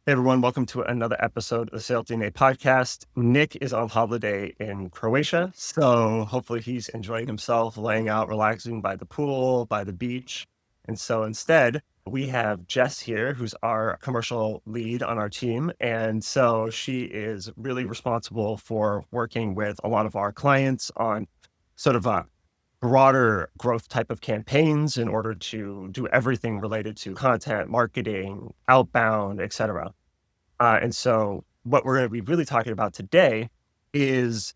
Hey everyone, welcome to another episode of the Sales DNA podcast. Nick is on holiday in Croatia, so hopefully he's enjoying himself, laying out, relaxing by the pool, by the beach. And so instead, we have Jess here, who's our commercial lead on our team. And so she is really responsible for working with a lot of our clients on sort of a broader growth type of campaigns in order to do everything related to content, marketing, outbound, et cetera. And so what we're going to be really talking about today is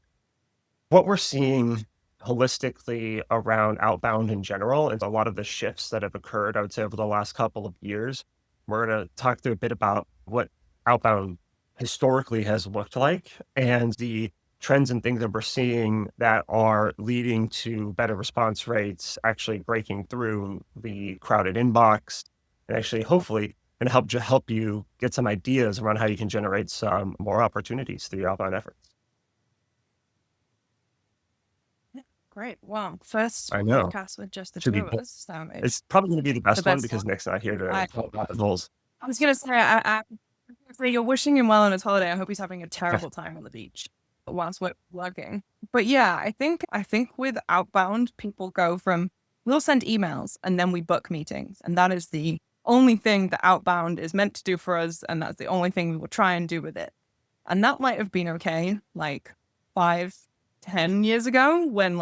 what we're seeing holistically around outbound in general and a lot of the shifts that have occurred, I would say, over the last couple of years. We're going to talk through a bit about what outbound historically has looked like and the trends and things that we're seeing that are leading to better response rates, actually breaking through the crowded inbox, and actually hopefully going to help you get some ideas around how you can generate some more opportunities through your outbound efforts. Great. Well, first I know. podcast with just the Should two be of us. So It's probably going to be the the best one best because one. Nick's not here to I, help out the goals. I was going to say, you're wishing him well on his holiday. I hope he's having a terrible time on the beach whilst we're working. But yeah, I think with outbound, people go from, we'll send emails and then we book meetings. And that is the only thing that outbound is meant to do for us. And that's the only thing we will try and do with it. And that might have been okay, like 5-10 years ago when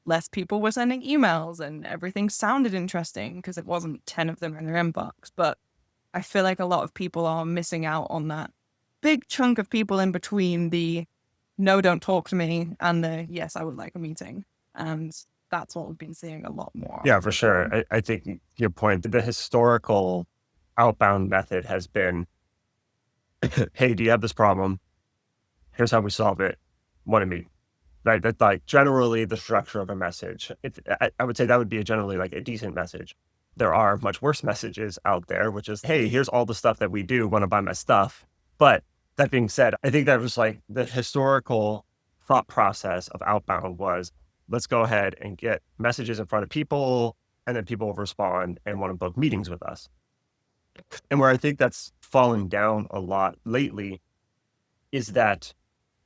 less people were sending emails and everything sounded interesting because it wasn't 10 of them in their inbox. But I feel like a lot of people are missing out on that big chunk of people in between the no, don't talk to me and the yes, I would like a meeting. And that's what we've been seeing a lot more Yeah, of for lately. sure. I think your point, the historical outbound method has been, hey, do you have this problem? Here's how we solve it. Want to meet? Right. That's like generally the structure of a message. I would say that would be generally like a decent message. There are much worse messages out there, which is, hey, here's all the stuff that we do. Want to buy my stuff? But that being said, I think that was like the historical thought process of outbound was let's go ahead and get messages in front of people, and then people will respond and want to book meetings with us. And where I think that's fallen down a lot lately is that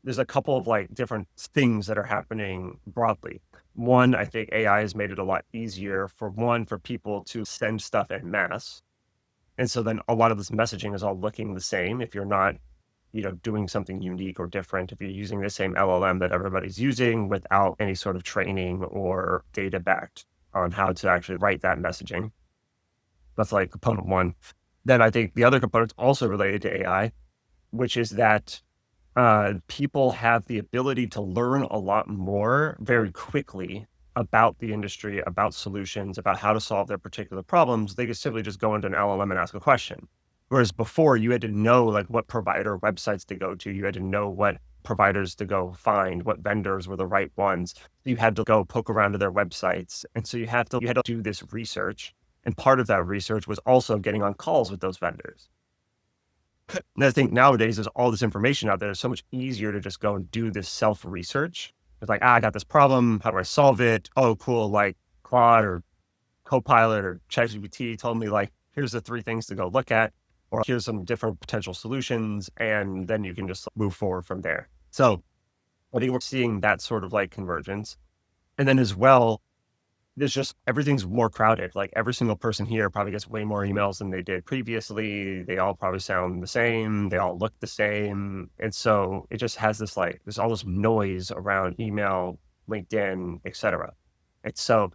there's a couple of like different things that are happening broadly. One, I think AI has made it a lot easier for people to send stuff en masse. And so then a lot of this messaging is all looking the same. If you're not, doing something unique or different, if you're using the same LLM that everybody's using without any sort of training or data backed on how to actually write that messaging. That's like component one. Then I think the other component's also related to AI, which is that people have the ability to learn a lot more very quickly about the industry, about solutions, about how to solve their particular problems. They could simply just go into an LLM and ask a question. Whereas before, you had to know like what provider websites to go to. You had to know what providers to go find, what vendors were the right ones. You had to go poke around to their websites, and so you had to do this research. And part of that research was also getting on calls with those vendors. And I think nowadays there's all this information out there. It's so much easier to just go and do this self-research. It's like, I got this problem. How do I solve it? Oh, cool. Like Claude or Copilot or ChatGPT told me like, here's the 3 things to go look at, or here's some different potential solutions. And then you can just move forward from there. So I think we're seeing that sort of like convergence. And then as well, there's just everything's more crowded. Like every single person here probably gets way more emails than they did previously. They all probably sound the same. They all look the same. And so it just has this like, there's all this noise around email, LinkedIn, et cetera. And so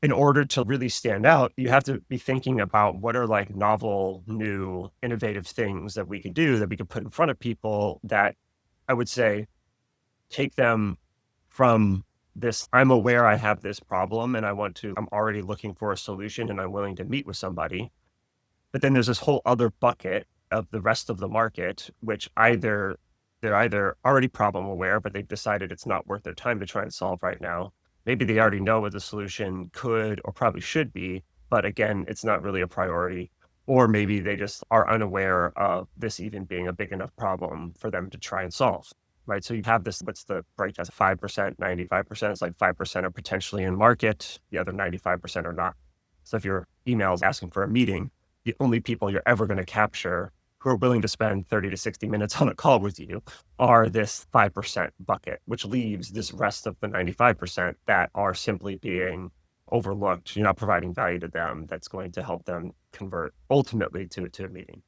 in order to really stand out, you have to be thinking about what are like novel, new, innovative things that we could do that we could put in front of people that I would say take them from this, I'm aware I have this problem and I'm already looking for a solution and I'm willing to meet with somebody. But then there's this whole other bucket of the rest of the market, which they're either already problem aware, but they've decided it's not worth their time to try and solve right now. Maybe they already know what the solution could or probably should be, but again, it's not really a priority. Or maybe they just are unaware of this even being a big enough problem for them to try and solve. Right. So you have this, what's the breakdown? 5%, 95%. It's like 5% are potentially in market. The other 95% are not. So if your email is asking for a meeting, the only people you're ever going to capture who are willing to spend 30 to 60 minutes on a call with you are this 5% bucket, which leaves this rest of the 95% that are simply being overlooked. You're not providing value to them that's going to help them convert ultimately to a meeting.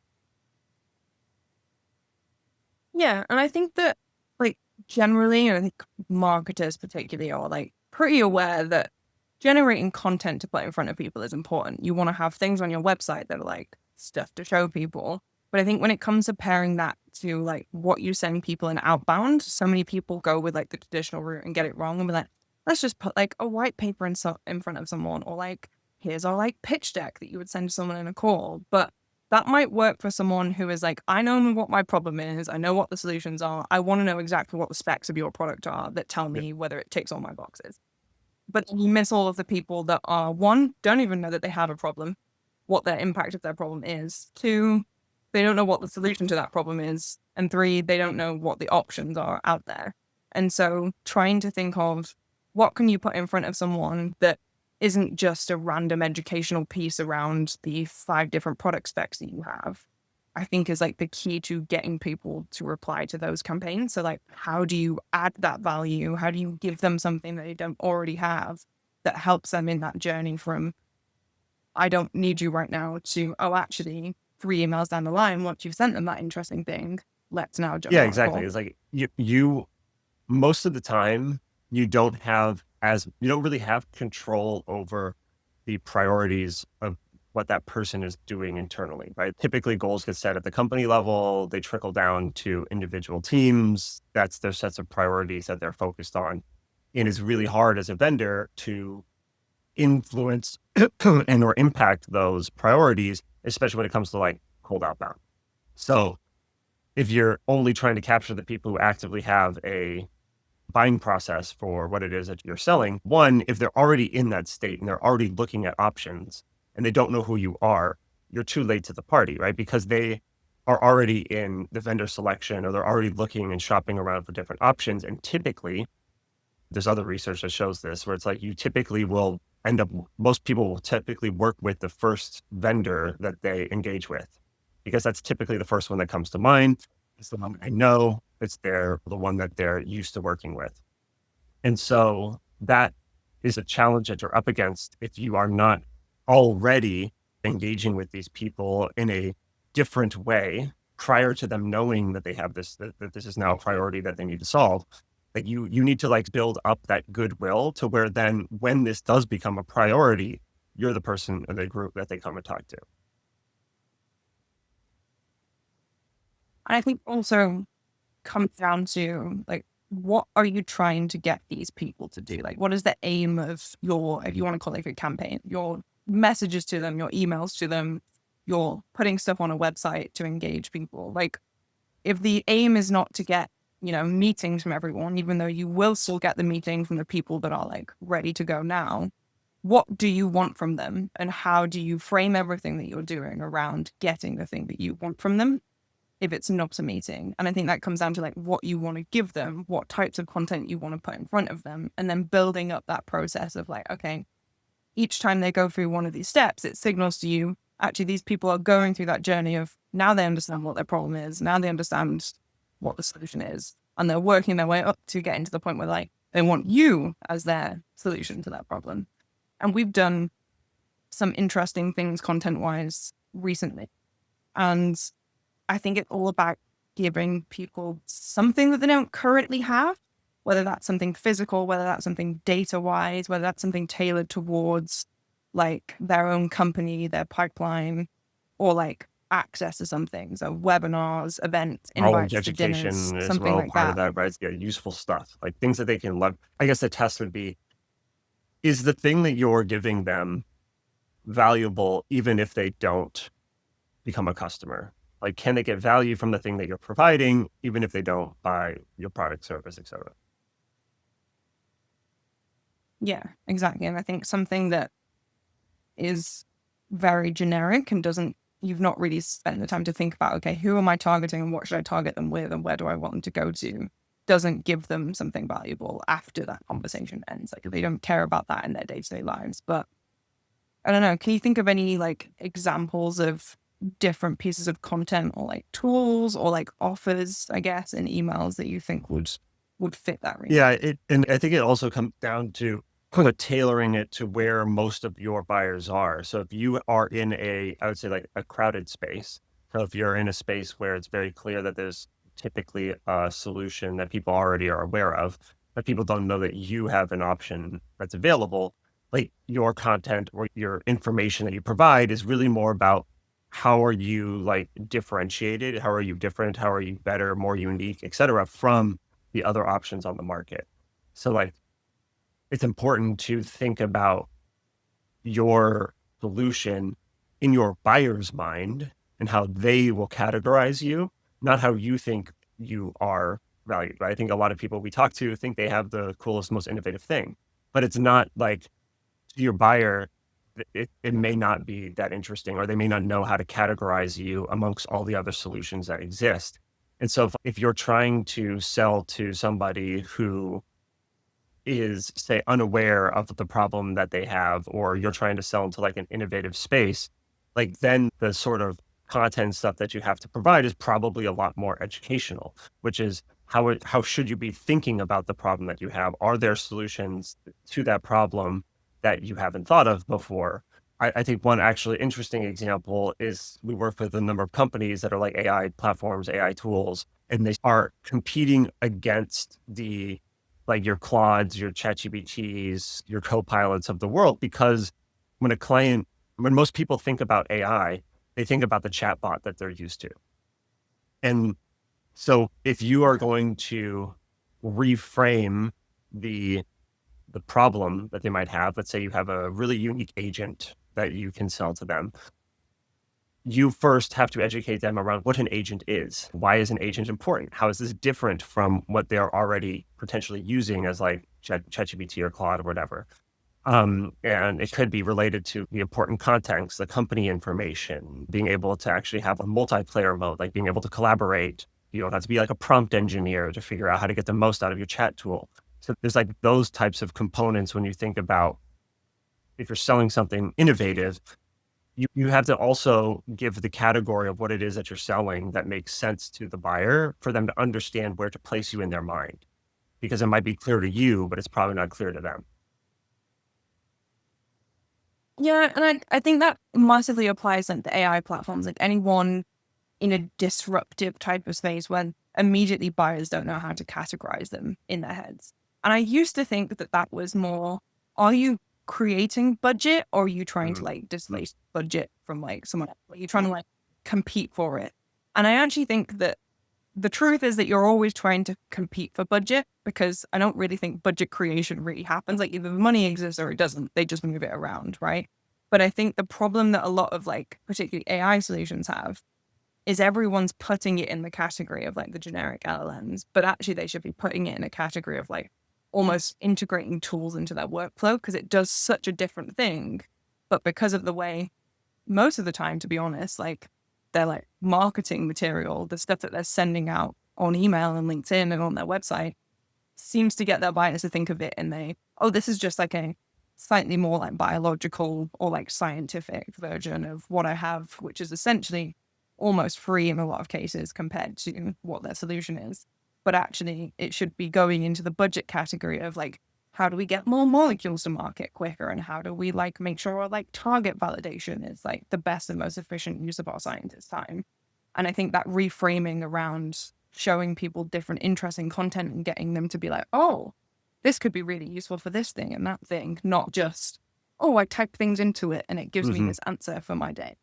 Yeah, and I think that, like, generally, and I think marketers particularly are like pretty aware that generating content to put in front of people is important. You want to have things on your website that are like stuff to show people. But I think when it comes to pairing that to like what you send people in outbound, so many people go with like the traditional route and get it wrong and be like, let's just put like a white paper in front of someone, or like, here's our like pitch deck that you would send to someone in a call. But that might work for someone who is like, I know what my problem is. I know what the solutions are. I want to know exactly what the specs of your product are that tell Yeah. me whether it ticks all my boxes. But you miss all of the people that are, one, don't even know that they have a problem, what their impact of their problem is. Two, they don't know what the solution to that problem is. And three, they don't know what the options are out there. And so trying to think of what can you put in front of someone that isn't just a random educational piece around the 5 different product specs that you have, I think is like the key to getting people to reply to those campaigns. So like, how do you add that value? How do you give them something that they don't already have that helps them in that journey from, I don't need you right now, to, oh, actually 3 emails down the line, once you've sent them that interesting thing, let's now jump Yeah, on a exactly. call. It's like you most of the time you don't really have control over the priorities of what that person is doing internally, right? Typically goals get set at the company level, they trickle down to individual teams. That's their sets of priorities that they're focused on. And it's really hard as a vendor to influence and or impact those priorities, especially when it comes to like cold outbound. So if you're only trying to capture the people who actively have a buying process for what it is that you're selling, one, if they're already in that state and they're already looking at options and they don't know who you are, you're too late to the party, right? Because they are already in the vendor selection or they're already looking and shopping around for different options. And typically, there's other research that shows this where it's like you typically will end up, most people will typically work with the first vendor that they engage with because that's typically the first one that comes to mind. It's the one I know, the one that they're used to working with. And so that is a challenge that you're up against if you are not already engaging with these people in a different way prior to them knowing that they have that this is now a priority that they need to solve. Like you need to like build up that goodwill to where then when this does become a priority, you're the person in the group that they come and talk to. And I think also comes down to like, what are you trying to get these people to do? Like, what is the aim of your, if you want to call it a campaign, your messages to them, your emails to them, you're putting stuff on a website to engage people. Like, if the aim is not to get, meetings from everyone, even though you will still get the meeting from the people that are like ready to go now, what do you want from them? And how do you frame everything that you're doing around getting the thing that you want from them if it's not a meeting? And I think that comes down to like what you want to give them, what types of content you want to put in front of them, and then building up that process of like, okay, each time they go through one of these steps, it signals to you, actually, these people are going through that journey of now they understand what their problem is. Now they understand what the solution is. And they're working their way up to getting to the point where like they want you as their solution to that problem. And we've done some interesting things content wise recently. And I think it's all about giving people something that they don't currently have, whether that's something physical, whether that's something data wise, whether that's something tailored towards like their own company, their pipeline, or like access to something. So webinars, events, Knowledge invites to dinners, education as something well, like part of that. that, right? Yeah, useful stuff, like things that they can love. I guess the test would be, is the thing that you're giving them valuable even if they don't become a customer? Like, can they get value from the thing that you're providing even if they don't buy your product, service, et cetera? Yeah, exactly. And I think something that is very generic and you've not really spent the time to think about, okay, who am I targeting and what should I target them with and where do I want them to go to, doesn't give them something valuable after that conversation ends. Like they don't care about that in their day-to-day lives. But I don't know, can you think of any like examples of different pieces of content or like tools or like offers, I guess, in emails that you think would fit that Yeah, remit? and I think it also comes down to kind of tailoring it to where most of your buyers are. So if you are in I would say like a crowded space. So if you're in a space where it's very clear that there's typically a solution that people already are aware of, but people don't know that you have an option that's available, like your content or your information that you provide is really more about how are you like differentiated? How are you different? How are you better, more unique, et cetera, from the other options on the market. So like it's important to think about your solution in your buyer's mind and how they will categorize you, not how you think you are valued. Right? I think a lot of people we talk to think they have the coolest, most innovative thing, but it's not like to your buyer, it may not be that interesting, or they may not know how to categorize you amongst all the other solutions that exist. And so if you're trying to sell to somebody who is, say, unaware of the problem that they have, or you're trying to sell into like an innovative space, like then the sort of content stuff that you have to provide is probably a lot more educational, which is how should you be thinking about the problem that you have? Are there solutions to that problem that you haven't thought of before? I think one actually interesting example is we work with a number of companies that are like AI platforms, AI tools, and they are competing against the like your Claudes, your ChatGPTs, your Copilots of the world, because when a client, when most people think about AI, they think about the chatbot that they're used to. And so if you are going to reframe the the problem that they might have, let's say you have a really unique agent that you can sell to them, you first have to educate them around what an agent is. Why is an agent important? How is this different from what they're already potentially using as like ChatGPT or Claude or whatever? And it could be related to the important context, the company information, being able to actually have a multiplayer mode, like being able to collaborate. You don't have to be like a prompt engineer to figure out how to get the most out of your chat tool. So there's like those types of components when you think about if you're selling something innovative, you have to also give the category of what it is that you're selling that makes sense to the buyer for them to understand where to place you in their mind. Because it might be clear to you, but it's probably not clear to them. Yeah, and I think that massively applies like the AI platforms, like anyone in a disruptive type of space when immediately buyers don't know how to categorize them in their heads. And I used to think that that was more, are you creating budget or are you trying to Mhm. like displace budget from like someone else? Are you trying to like compete for it? And I actually think that the truth is that you're always trying to compete for budget because I don't really think budget creation really happens. Like either the money exists or it doesn't. They just move it around, right? But I think the problem that a lot of like particularly AI solutions have is everyone's putting it in the category of like the generic LLMs, but actually they should be putting it in a category of like almost integrating tools into their workflow because it does such a different thing. But because of the way, most of the time, to be honest, like their like marketing material, the stuff that they're sending out on email and LinkedIn and on their website seems to get their buyers to think of it and they, oh, this is just like a slightly more like biological or like scientific version of what I have, which is essentially almost free in a lot of cases compared to what their solution is. But actually, it should be going into the budget category of like, how do we get more molecules to market quicker? And how do we like make sure our like target validation is like the best and most efficient use of our scientists' time? And I think that reframing around showing people different interesting content and getting them to be like, oh, this could be really useful for this thing and that thing, not just, oh, I type things into it and it gives me Mhm. this answer for my day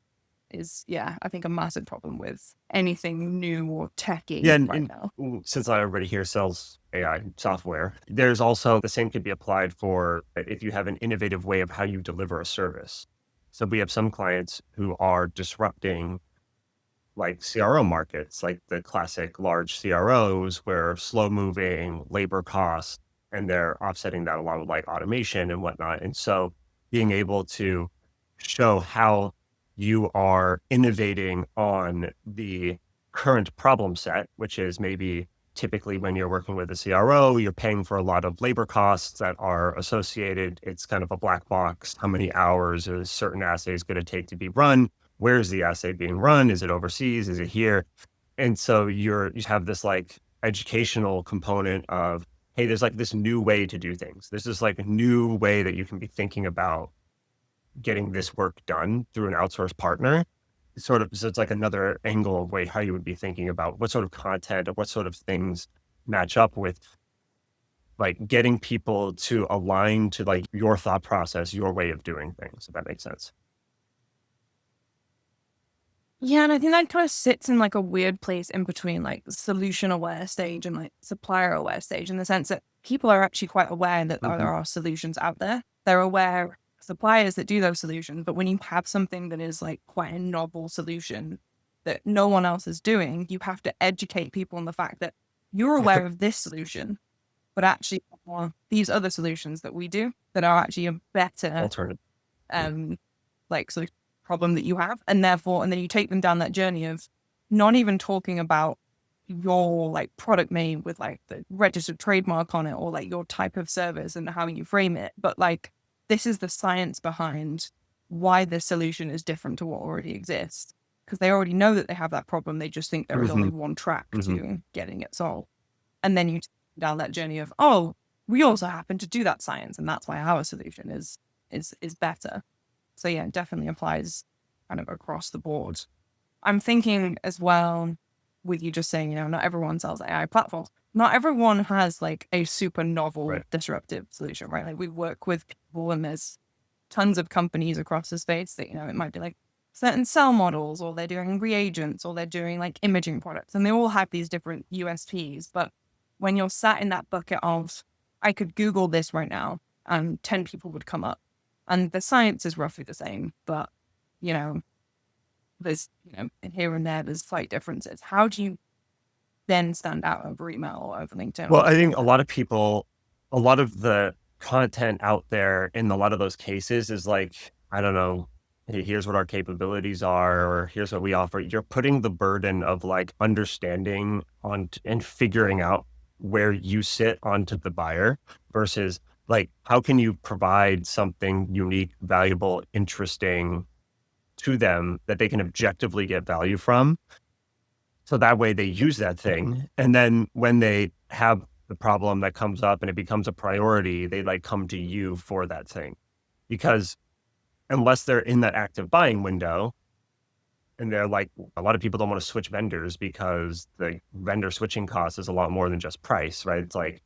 is, yeah, I think a massive problem with anything new or Yeah, techy right now. since I already here sells AI software, there's also the same could be applied for if you have an innovative way of how you deliver a service. So we have some clients who are disrupting like CRO markets, like the classic large CROs where slow moving labor costs, and they're offsetting that along with like automation and whatnot. And so being able to show how you are innovating on the current problem set, which is maybe typically when you're working with a CRO, you're paying for a lot of labor costs that are associated. It's kind of a black box. How many hours is certain assays going to take to be run? Where is the assay being run? Is it overseas? Is it here? And so you have this like educational component of, hey, there's like this new way to do things. This is like a new way that you can be thinking about getting this work done through an outsourced partner. Sort of, so it's like another angle of way how you would be thinking about what sort of content or what sort of things match up with like getting people to align to like your thought process, your way of doing things, if that makes sense. Yeah, and I think that kind of sits in like a weird place in between like solution aware stage and like supplier aware stage, in the sense that people are actually quite aware that there Mhm. are solutions out there. They're aware suppliers that do those solutions, but when you have something that is like quite a novel solution that no one else is doing, you have to educate people on the fact that you're aware of this solution, but actually there are these other solutions that we do that are actually a better Alternative. um like sort of problem that you have, and therefore, and then you take them down that journey of not even talking about your like product name with like the registered trademark on it, or like your type of service and how you frame it, but like this is the science behind why this solution is different to what already exists, because they already know that they have that problem. They just think there is only Mhm. one track Mhm. to getting it solved, and then you take them down that journey of, oh, we also happen to do that science, and that's why our solution is better. So yeah, it definitely applies kind of across the board. I'm thinking as well, with you just saying, not everyone sells AI platforms. Not everyone has like a super novel Right. disruptive solution, right? Like we work with people and there's tons of companies across the space that, it might be like certain cell models, or they're doing reagents, or they're doing like imaging products, and they all have these different USPs. But when you're sat in that bucket of, I could Google this right now and 10 people would come up, and the science is roughly the same, but you know, there's, here and there, there's slight differences. How do you then stand out over email or over LinkedIn or Well, I think a whatever? lot of people, a lot of the content out there in a lot of those cases is like, I don't know, hey, here's what our capabilities are, or here's what we offer. You're putting the burden of like understanding on and figuring out where you sit onto the buyer versus like, how can you provide something unique, valuable, interesting to them that they can objectively get value from, so that way they use that thing. And then when they have the problem that comes up and it becomes a priority, they like come to you for that thing. Because unless they're in that active buying window and they're like, a lot of people don't want to switch vendors because the vendor switching cost is a lot more than just price, right? It's like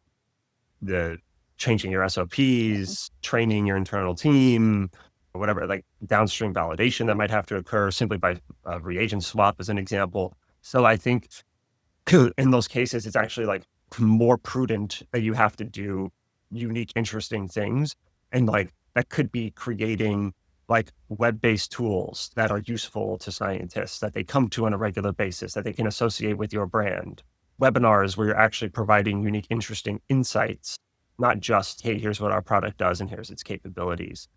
the changing your SOPs, training your internal team, or whatever, like downstream validation that might have to occur simply by reagent swap as an example. So I think in those cases, it's actually like more prudent that you have to do unique, interesting things. And like that could be creating like web-based tools that are useful to scientists that they come to on a regular basis, that they can associate with your brand. Webinars where you're actually providing unique, interesting insights, not just, hey, here's what our product does and here's its capabilities.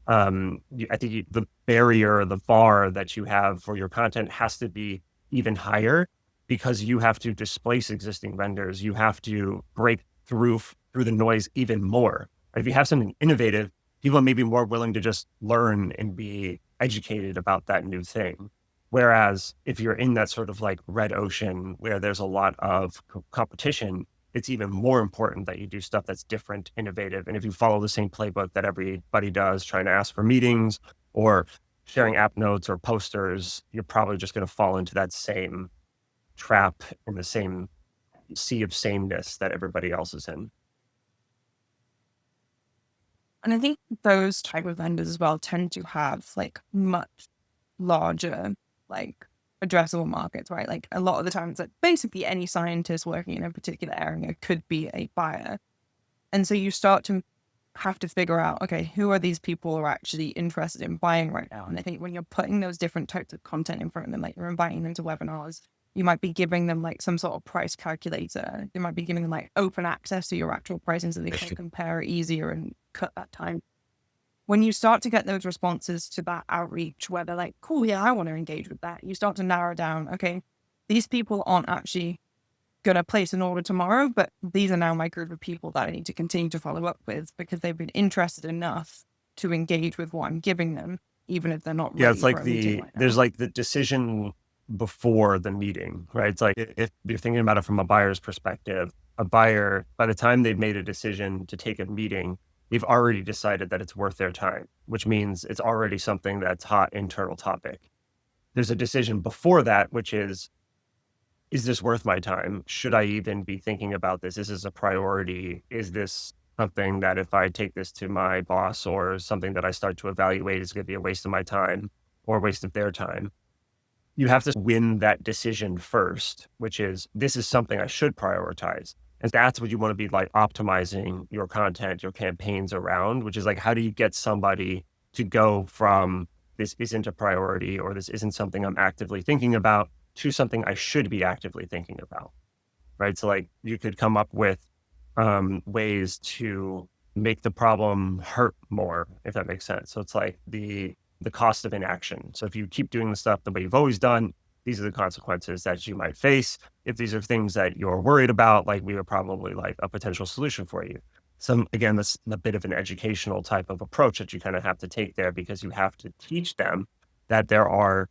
I think the barrier, the bar that you have for your content has to be even higher because you have to displace existing vendors. You have to break through the noise even more. If you have something innovative, people may be more willing to just learn and be educated about that new thing. Whereas if you're in that sort of like red ocean where there's a lot of competition, it's even more important that you do stuff that's different, innovative. And if you follow the same playbook that everybody does, trying to ask for meetings or sharing app notes or posters, you're probably just going to fall into that same trap in the same sea of sameness that everybody else is in. And I think those type of vendors as well tend to have like much larger, like addressable markets, right? Like a lot of the time it's like basically any scientist working in a particular area could be a buyer. And so you start to have to figure out, okay, who are these people who are actually interested in buying right now? And I think when you're putting those different types of content in front of them, like you're inviting them to webinars, you might be giving them like some sort of price calculator. You might be giving them like open access to your actual pricing so they can compare easier and cut that time. When you start to get those responses to that outreach where they're like, cool, yeah, I want to engage with that, you start to narrow down, okay, these people aren't actually going to place an order tomorrow, but these are now my group of people that I need to continue to follow up with because they've been interested enough to engage with what I'm giving them, even if they're not Yeah, it's ready for like a meeting right now. there's like the decision before the meeting, right? It's like if you're thinking about it from a buyer's perspective, a buyer, by the time they've made a decision to take a meeting, they've already decided that it's worth their time, which means it's already something that's hot internal topic. There's a decision before that, which is this worth my time? Should I even be thinking about this? Is this a priority? Is this something that if I take this to my boss or something that I start to evaluate is going to be a waste of my time or a waste of their time? You have to win that decision first, which is this is something I should prioritize. And that's what you want to be like optimizing your content, your campaigns around, which is like, how do you get somebody to go from this isn't a priority or this isn't something I'm actively thinking about to something I should be actively thinking about, right? So like you could come up with ways to make the problem hurt more, if that makes sense. So it's like the cost of inaction. So if you keep doing the stuff the way you've always done, these are the consequences that you might face. If these are things that you're worried about, like we would probably like a potential solution for you. So again, that's a bit of an educational type of approach that you kind of have to take there because you have to teach them that there are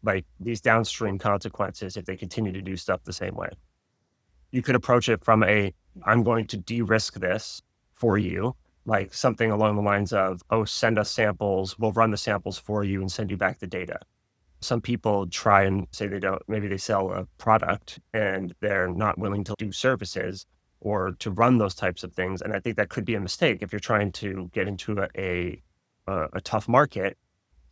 like these downstream consequences if they continue to do stuff the same way. You could approach it from I'm going to de-risk this for you, like something along the lines of, oh, send us samples, we'll run the samples for you and send you back the data. Some people try and say maybe they sell a product and they're not willing to do services or to run those types of things. And I think that could be a mistake if you're trying to get into a tough market.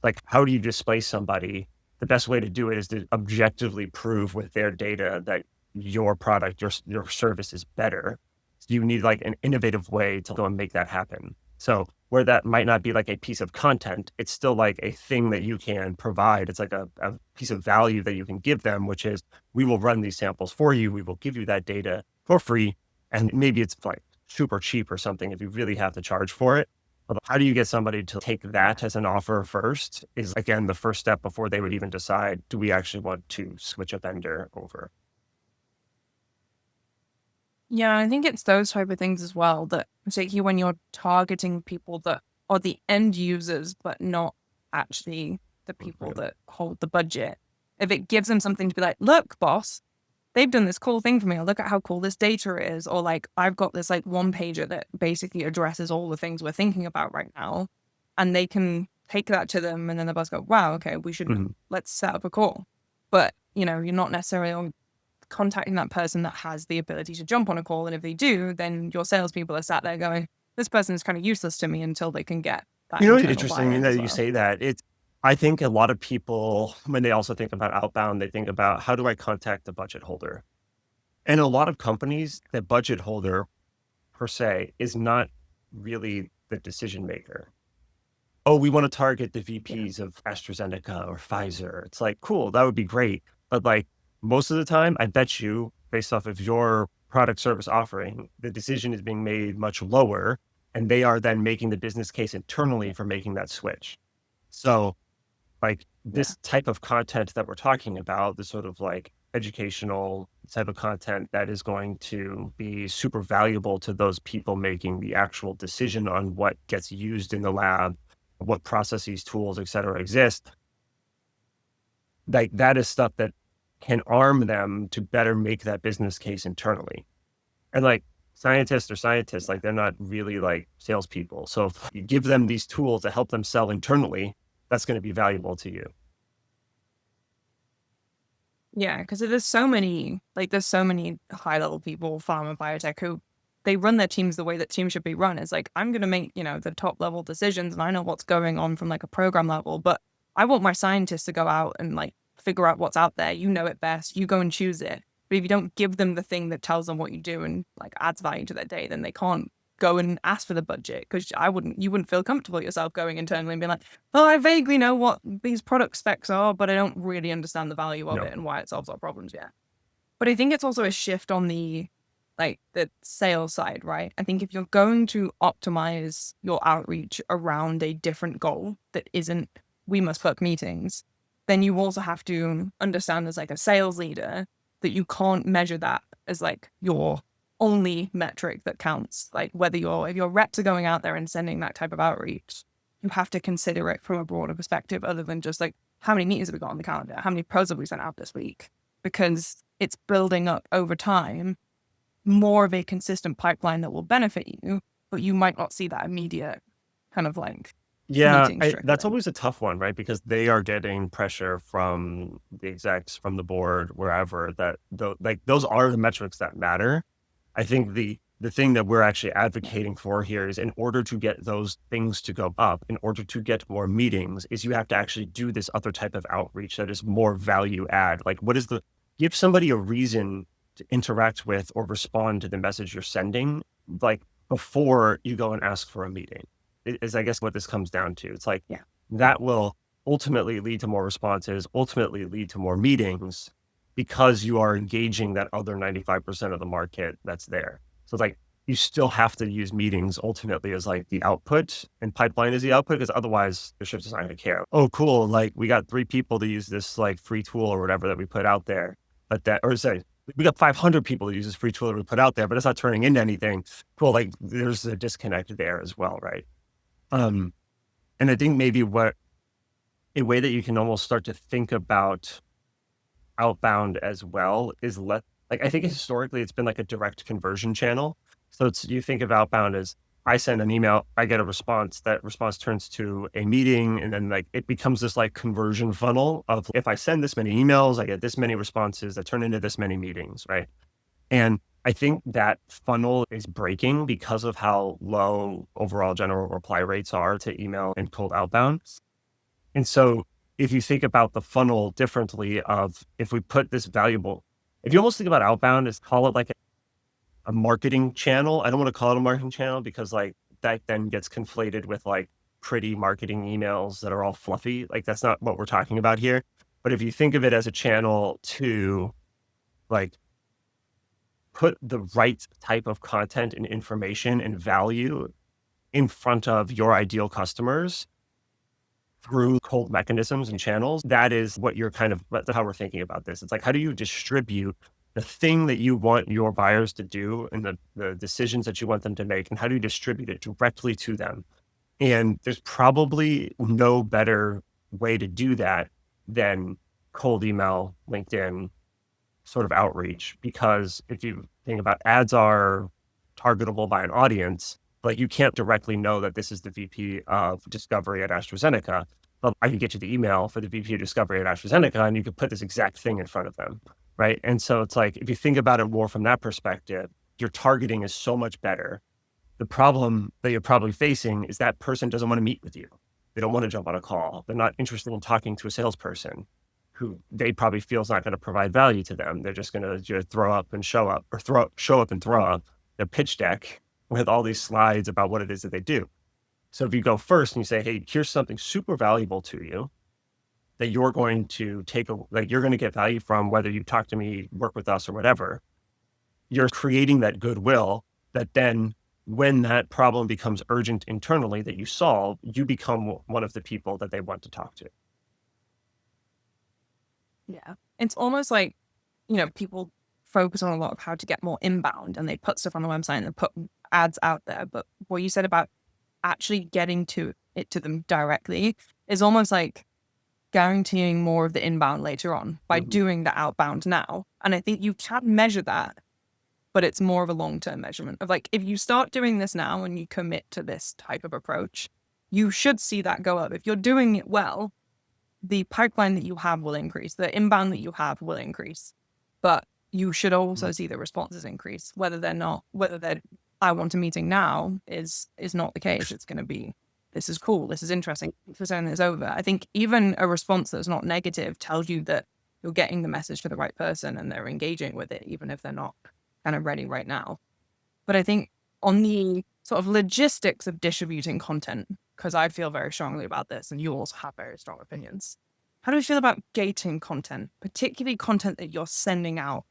Like, how do you displace somebody? The best way to do it is to objectively prove with their data that your product, your service is better. So you need like an innovative way to go and make that happen. So where that might not be like a piece of content, it's still like a thing that you can provide. It's like a piece of value that you can give them, which is we will run these samples for you. We will give you that data for free. And maybe it's like super cheap or something if you really have to charge for it. But how do you get somebody to take that as an offer first is, again, the first step before they would even decide, do we actually want to switch a vendor over? Yeah, I think it's those type of things as well that particularly when you're targeting people that are the end users, but not actually the people that hold the budget. If it gives them something to be like, look, boss, they've done this cool thing for me. Or look at how cool this data is. Or like, I've got this like one pager that basically addresses all the things we're thinking about right now. And they can take that to them and then the boss go, wow, okay, let's set up a call. But, you're not necessarily contacting that person that has the ability to jump on a call. And if they do, then your salespeople are sat there going, this person is kind of useless to me until they can get that It's internal interesting buy-in that as you well. say that. I think a lot of people, when they also think about outbound, they think about how do I contact the budget holder? And a lot of companies, the budget holder per se is not really the decision maker. Oh, we want to target the Yeah. VPs of AstraZeneca or Pfizer. It's like, cool, that would be great. But like most of the time, I bet you, based off of your product service offering, the decision is being made much lower. And they are then making the business case internally for making that switch. So like Yeah. this type of content that we're talking about, the sort of like educational type of content that is going to be super valuable to those people making the actual decision on what gets used in the lab, what processes, tools, et cetera, exist. Like that is stuff that can arm them to better make that business case internally. And like scientists are scientists, like they're not really like salespeople. So if you give them these tools to help them sell internally, that's going to be valuable to you. Yeah, because there's so many high level people, pharma, biotech, who they run their teams the way that teams should be run. It's like, I'm going to make, the top level decisions and I know what's going on from like a program level, but I want my scientists to go out and like figure out what's out there. You know it best. You go and choose it. But if you don't give them the thing that tells them what you do and like adds value to their day, then they can't go and ask for the budget because you wouldn't feel comfortable yourself going internally and being like, oh, I vaguely know what these product specs are, but I don't really understand the value of No. it and why it solves our problems yet. But I think it's also a shift on the sales side, right? I think if you're going to optimize your outreach around a different goal that isn't we must book meetings, then you also have to understand as like a sales leader that you can't measure that as like your only metric that counts. Like whether if your reps are going out there and sending that type of outreach, you have to consider it from a broader perspective other than just like how many meetings have we got on the calendar? How many pros have we sent out this week? Because it's building up over time more of a consistent pipeline that will benefit you, but you might not see that immediate kind of like Yeah, meetings that's trickling. always a tough one, right? Because they are getting pressure from the execs, from the board, wherever that like those are the metrics that matter. I think the thing that we're actually advocating for here is in order to get those things to go up, in order to get more meetings, is you have to actually do this other type of outreach that is more value add. Like give somebody a reason to interact with or respond to the message you're sending, like before you go and ask for a meeting is I guess what this comes down to. It's like Yeah. that will ultimately lead to more responses, ultimately lead to more meetings because you are engaging that other 95% of the market that's there. So it's like you still have to use meetings ultimately as like the output and pipeline is the output because otherwise the shift is not going to care. Oh, cool. Like we got 3 people to use this like free tool or whatever that we put out there. But or say we got 500 people to use this free tool that we put out there, but it's not turning into anything. Cool. Like there's a disconnect there as well, right? Um, and I think maybe a way that you can almost start to think about outbound as well is I think historically it's been like a direct conversion channel. So you think of outbound as I send an email, I get a response, that response turns to a meeting, and then like it becomes this like conversion funnel of if I send this many emails, I get this many responses that turn into this many meetings, right? And I think that funnel is breaking because of how low overall general reply rates are to email and cold outbound. And so if you think about the funnel differently of if we put this if you almost think about outbound as call it like a marketing channel. I don't want to call it a marketing channel because like that then gets conflated with like pretty marketing emails that are all fluffy. Like that's not what we're talking about here. But if you think of it as a channel to like put the right type of content and information and value in front of your ideal customers through cold mechanisms and channels, that is what you're that's how we're thinking about this. It's like, how do you distribute the thing that you want your buyers to do and the decisions that you want them to make, and how do you distribute it directly to them? And there's probably no better way to do that than cold email, LinkedIn, sort of outreach, because if you think about ads are targetable by an audience, like you can't directly know that this is the VP of discovery at AstraZeneca, but I could get you the email for the VP of discovery at AstraZeneca and you could put this exact thing in front of them, right? And so it's like, if you think about it more from that perspective, your targeting is so much better. The problem that you're probably facing is that person doesn't want to meet with you. They don't want to jump on a call. They're not interested in talking to a salesperson who they probably feel is not going to provide value to them. They're just going to just throw up and show up, or show up and throw up their pitch deck with all these slides about what it is that they do. So if you go first and you say, hey, here's something super valuable to you that you're going to you're going to get value from, whether you talk to me, work with us or whatever, you're creating that goodwill that then when that problem becomes urgent internally that you solve, you become one of the people that they want to talk to. Yeah. It's almost like, people focus on a lot of how to get more inbound and they put stuff on the website and they put ads out there. But what you said about actually getting to them directly is almost like guaranteeing more of the inbound later on by doing the outbound now. And I think you can measure that, but it's more of a long-term measurement of like, if you start doing this now and you commit to this type of approach, you should see that go up. If you're doing it well, the pipeline that you have will increase, the inbound that you have will increase, but you should also see the responses increase, whether I want a meeting now is not the case. It's going to be, this is cool, this is interesting, for sending this over. I think even a response that's not negative tells you that you're getting the message to the right person and they're engaging with it, even if they're not kind of ready right now. But I think on the sort of logistics of distributing content, because I feel very strongly about this and you also have very strong opinions. How do you feel about gating content, particularly content that you're sending out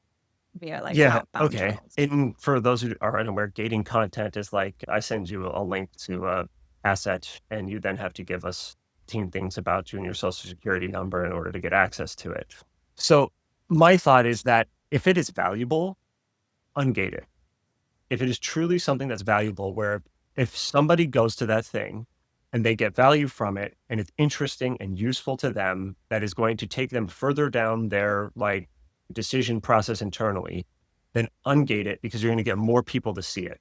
via outbound channels? And for those who are unaware, gating content is like I send you a link to a asset and you then have to give us 10 things about you and your social security number in order to get access to it. So my thought is that if it is valuable, ungate it. If it is truly something that's valuable, where if somebody goes to that thing and they get value from it and it's interesting and useful to them, that is going to take them further down their like decision process internally, then ungate it because you're going to get more people to see it.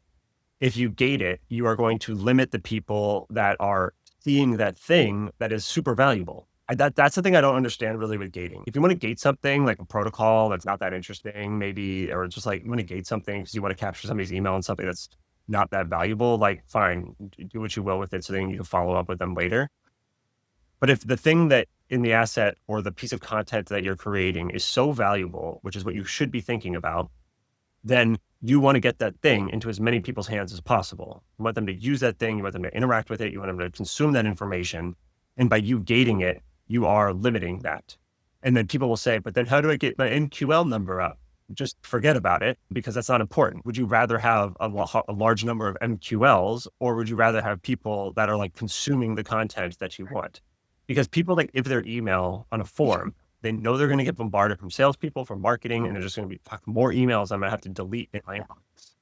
If you gate it, you are going to limit the people that are seeing that thing that is super valuable. That's the thing I don't understand really with gating. If you want to gate something like a protocol that's not that interesting, maybe, or just like you want to gate something because you want to capture somebody's email and something that's not that valuable, like fine, do what you will with it so then you can follow up with them later. But if the thing that in the asset or the piece of content that you're creating is so valuable, which is what you should be thinking about, then you want to get that thing into as many people's hands as possible. You want them to use that thing. You want them to interact with it. You want them to consume that information. And by you gating it, you are limiting that. And then people will say, but then how do I get my MQL number up? Just forget about it because that's not important. Would you rather have a large number of MQLs, or would you rather have people that are like consuming the content that you want? Because people like if their email on a form, they know they're going to get bombarded from salespeople, from marketing, and they're just going to be more emails I'm going to have to delete in my inbox.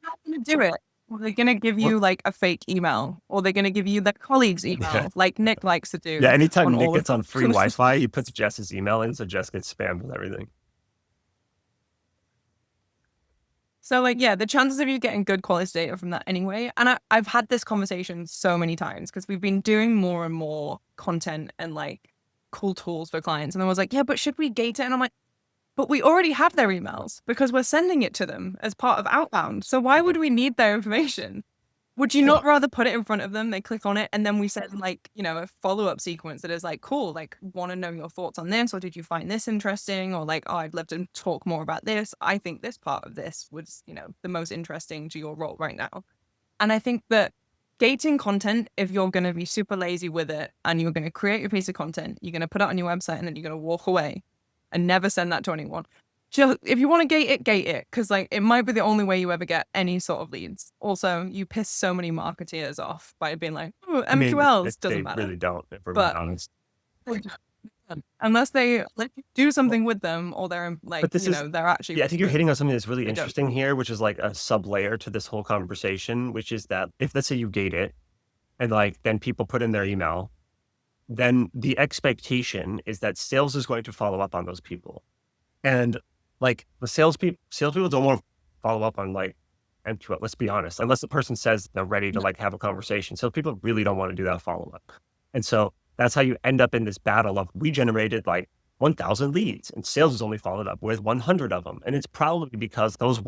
How are they going to do it? Or they're going to give you like a fake email, or they're going to give you their colleague's email, like Nick likes to do. Yeah, anytime on Nick all gets of on free Wi-Fi, he puts Jess's email in, so Jess gets spammed with everything. So like, yeah, the chances of you getting good quality data from that anyway. And I've had this conversation so many times because we've been doing more and more content and like cool tools for clients. And I was like, yeah, but should we gate it? And I'm like, but we already have their emails because we're sending it to them as part of outbound. So why would we need their information? Would you not rather put it in front of them? They click on it and then we send like, you know, a follow-up sequence that is like, cool, like want to know your thoughts on this, or did you find this interesting? Or like, oh, I'd love to talk more about this. I think this part of this was, you know, the most interesting to your role right now. And I think that gating content, if you're going to be super lazy with it and you're going to create a piece of content, you're going to put it on your website and then you're going to walk away and never send that to anyone. Just, if you want to gate it, because like it might be the only way you ever get any sort of leads. Also, you piss so many marketeers off by being like, oh, MQLs doesn't matter. They really don't, if we're but being honest. Unless they like do something with them, or they're like, but this you is, know, they're actually. Yeah, I think you're hitting on something that's really they don't. interesting here, which is like a sub layer to this whole conversation, which is that if let's say you gate it and like then people put in their email, then the expectation is that sales is going to follow up on those people. And like the salespeople don't want to follow up on like MQL. Let's be honest, unless the person says they're ready to like have a conversation. Salespeople really don't want to do that follow up. And so that's how you end up in this battle of we generated like 1,000 leads and sales is only followed up with 100 of them. And it's probably because those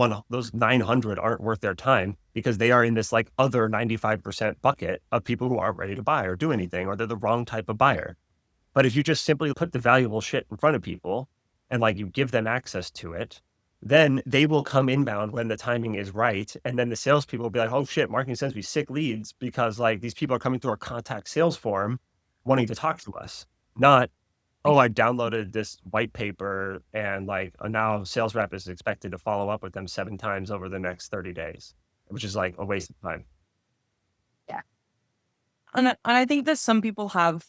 900 aren't worth their time because they are in this like other 95% bucket of people who aren't ready to buy or do anything, or they're the wrong type of buyer. But if you just simply put the valuable shit in front of people and like you give them access to it, then they will come inbound when the timing is right. And then the salespeople will be like, oh shit, marketing sends me sick leads because like these people are coming through our contact sales form wanting to talk to us. Not, oh, I downloaded this white paper and like now sales rep is expected to follow up with them 7 times over the next 30 days, which is like a waste of time. Yeah. And I think that some people have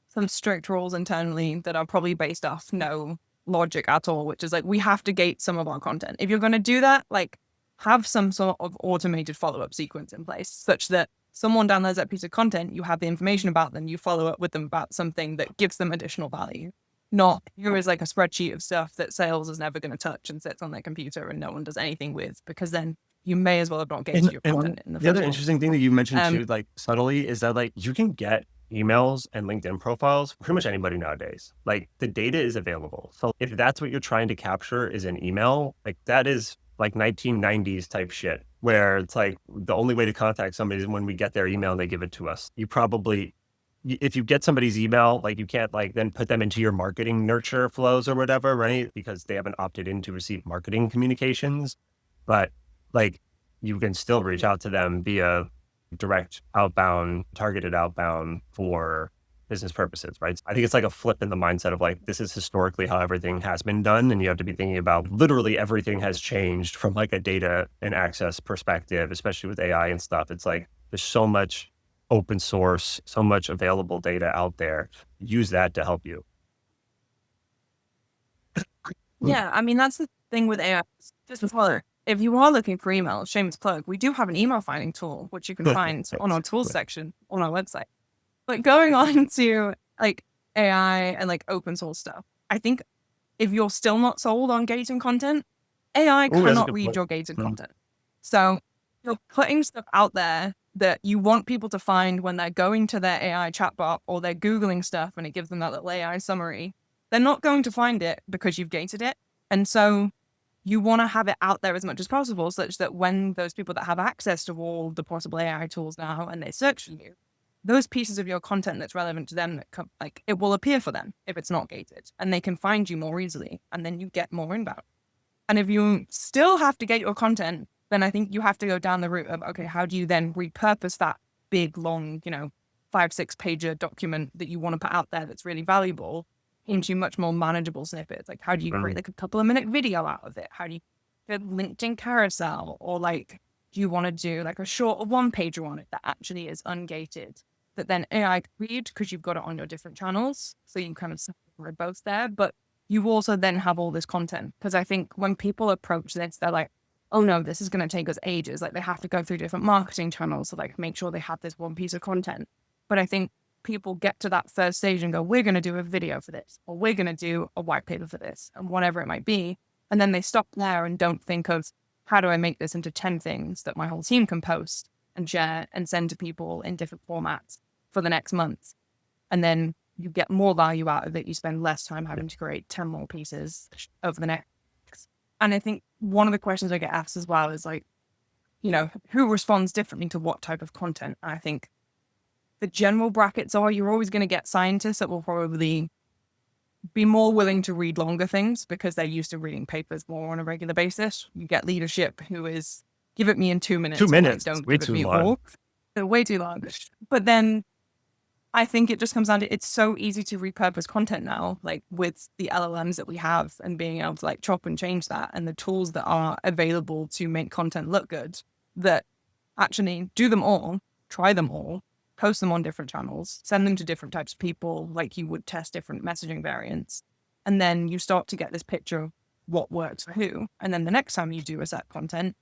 some strict rules internally that are probably based off no logic at all, which is like, we have to gate some of our content. If you're going to do that, like have some sort of automated follow-up sequence in place such that someone downloads that piece of content, you have the information about them, you follow up with them about something that gives them additional value. Not here is like a spreadsheet of stuff that sales is never going to touch and sits on their computer and no one does anything with, because then you may as well have not gated your content in the other interesting thing that you mentioned too, like subtly, is that like you can get emails and LinkedIn profiles pretty much anybody nowadays. Like the data is available. So if that's what you're trying to capture is an email, like that is like 1990s type shit where it's like the only way to contact somebody is when we get their email and they give it to us. You probably, if you get somebody's email, like you can't like then put them into your marketing nurture flows or whatever, right? Because they haven't opted in to receive marketing communications. But like you can still reach out to them via direct outbound, targeted outbound for business purposes, right? I think it's like a flip in the mindset of like, this is historically how everything has been done. And you have to be thinking about literally everything has changed from like a data and access perspective, especially with AI and stuff. It's like, there's so much open source, so much available data out there. Use that to help you. Yeah, I mean, that's the thing with AI. Just smaller. if you are looking for email, shameless plug, we do have an email finding tool, which you can find on our tools section on our website. But going on to like AI and like open source stuff, I think if you're still not sold on gated content, AI Oh, that's a cannot good read point. your gated content. So you're putting stuff out there that you want people to find when they're going to their AI chatbot or they're Googling stuff and it gives them that little AI summary. They're not going to find it because you've gated it. And so you want to have it out there as much as possible such that when those people that have access to all the possible AI tools now and they search for you, those pieces of your content that's relevant to them, that like it will appear for them if it's not gated and they can find you more easily and then you get more inbound. And if you still have to gate your content, then I think you have to go down the route of, okay, how do you then repurpose that big, long, 5-6 pager document that you want to put out there that's really valuable into much more manageable snippets? Like, how do you create like a couple of minute video out of it? How do you get LinkedIn carousel? Or like, do you want to do like a short 1 pager on it that actually is ungated that then AI can read because you've got it on your different channels? So you kind of separate both there. But you also then have all this content. Because I think when people approach this, they're like, oh no, this is going to take us ages. Like they have to go through different marketing channels to like make sure they have this one piece of content. But I think people get to that first stage and go, we're going to do a video for this, or we're going to do a white paper for this, and whatever it might be. And then they stop there and don't think of how do I make this into 10 things that my whole team can post and share and send to people in different formats for the next month. And then you get more value out of it. You spend less time having to create 10 more pieces over the next. And I think one of the questions I get asked as well is like, who responds differently to what type of content? And I think the general brackets are you're always going to get scientists that will probably be more willing to read longer things because they're used to reading papers more on a regular basis. You get leadership who is, give it me in 2 minutes. 2 minutes. Or like, don't Way give it too me long. all. They're way too long. But then I think it just comes down to it's so easy to repurpose content now, like with the LLMs that we have and being able to like chop and change that and the tools that are available to make content look good, that actually do them all, try them all, post them on different channels, send them to different types of people, like you would test different messaging variants. And then you start to get this picture of what works for who. And then the next time you do a set content,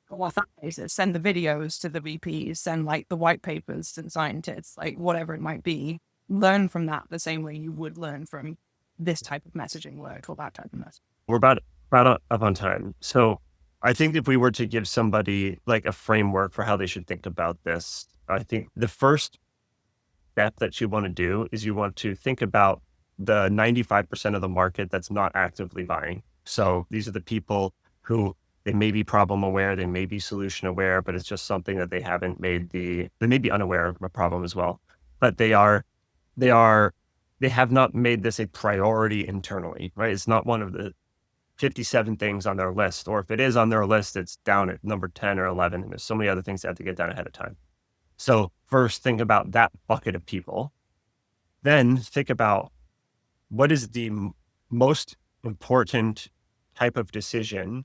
what that is, send the videos to the VPs, send like the white papers to the scientists, like whatever it might be. Learn from that the same way you would learn from this type of messaging work or that type of message. We're about up on time. So I think if we were to give somebody like a framework for how they should think about this, I think the first step that you want to do is you want to think about the 95% of the market that's not actively buying. So these are the people who they may be problem aware, they may be solution aware, but it's just something that they haven't they may be unaware of a problem as well, but they have not made this a priority internally, right? It's not one of the 57 things on their list, or if it is on their list, it's down at number 10 or 11. And there's so many other things that have to get done ahead of time. So first think about that bucket of people, then think about what is the most important type of decision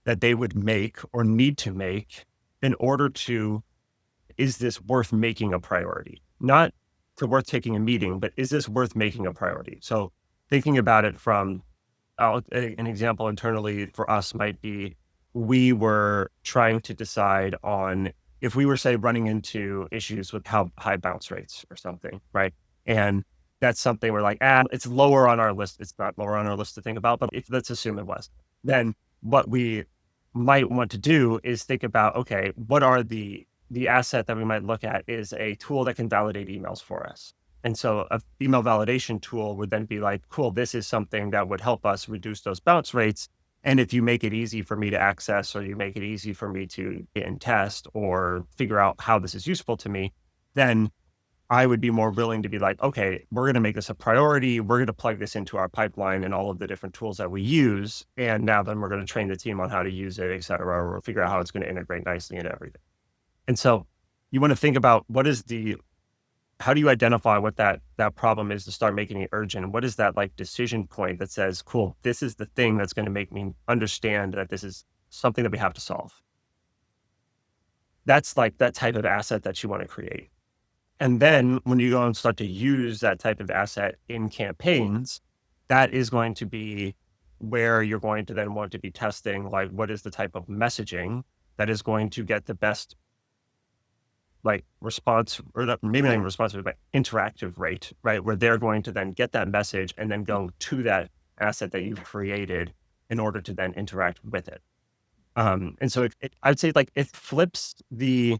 that they would make or need to make in order to, is this worth making a priority? Not to worth taking a meeting, but is this worth making a priority? So thinking about it from an example internally for us might be, we were trying to decide on if we were, say, running into issues with how high bounce rates or something, right? And that's something we're like, it's lower on our list. It's not lower on our list to think about, but let's assume it was. Then what we might want to do is think about, okay, what are the asset that we might look at is a tool that can validate emails for us. And so a email validation tool would then be like, cool, this is something that would help us reduce those bounce rates. And if you make it easy for me to access, or you make it easy for me to get and test or figure out how this is useful to me, then I would be more willing to be like, okay, we're going to make this a priority. We're going to plug this into our pipeline and all of the different tools that we use. And now then we're going to train the team on how to use it, et cetera, or figure out how it's going to integrate nicely into everything. And so you want to think about how do you identify what that problem is to start making it urgent? What is that like decision point that says, cool, this is the thing that's going to make me understand that this is something that we have to solve. That's like that type of asset that you want to create. And then when you go and start to use that type of asset in campaigns, that is going to be where you're going to then want to be testing, like, what is the type of messaging that is going to get the best, like, response, or maybe not even response, but interactive rate, right? Where they're going to then get that message and then go to that asset that you've created in order to then interact with it. And so I'd say, like, it flips the,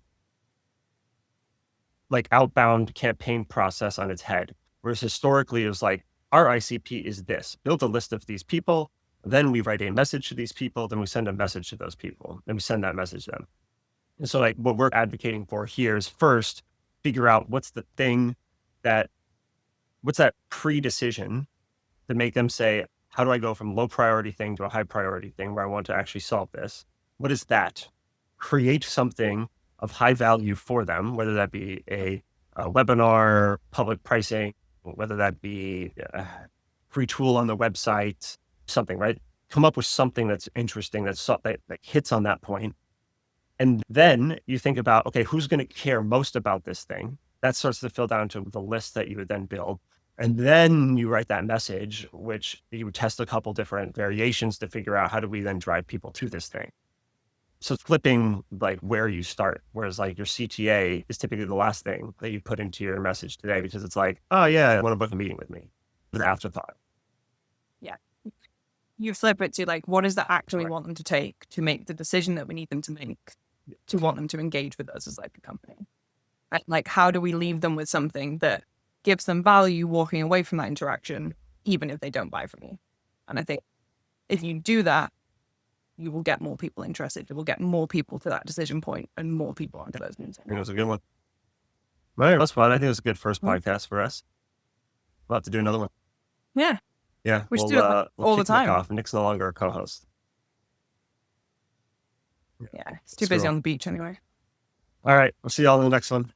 like, outbound campaign process on its head. Whereas historically it was like, our ICP is this: build a list of these people, then we write a message to these people, then we send a message to those people, then we send that message to them. And so, like, what we're advocating for here is first figure out what's that pre-decision to make them say, how do I go from low priority thing to a high priority thing where I want to actually solve this? What is that? Create something of high value for them, whether that be a webinar, public pricing, whether that be a free tool on the website, something, right? Come up with something that's interesting, that hits on that point. And then you think about, okay, who's going to care most about this thing? That starts to fill down to the list that you would then build. And then you write that message, which you would test a couple different variations to figure out, how do we then drive people to this thing? So flipping, like, where you start, whereas, like, your CTA is typically the last thing that you put into your message today, because it's like, oh yeah, I want to book a meeting with me. An afterthought. Yeah. You flip it to, like, what is the action we Right. want them to take to make the decision that we need them to make to want them to engage with us as, like, a company? And, like, how do we leave them with something that gives them value walking away from that interaction, even if they don't buy from you? And I think if you do that, you will get more people interested. You will get more people to that decision point and more people onto those news. I think it was a good one. All right, that's fun. I think it was a good first podcast for us. We'll have to do another one. Yeah. Yeah, We should do it, like, we'll all the kick Nick time. off. Nick's no longer a co-host. Yeah. It's too busy on the beach anyway. All right, we'll see y'all in the next one.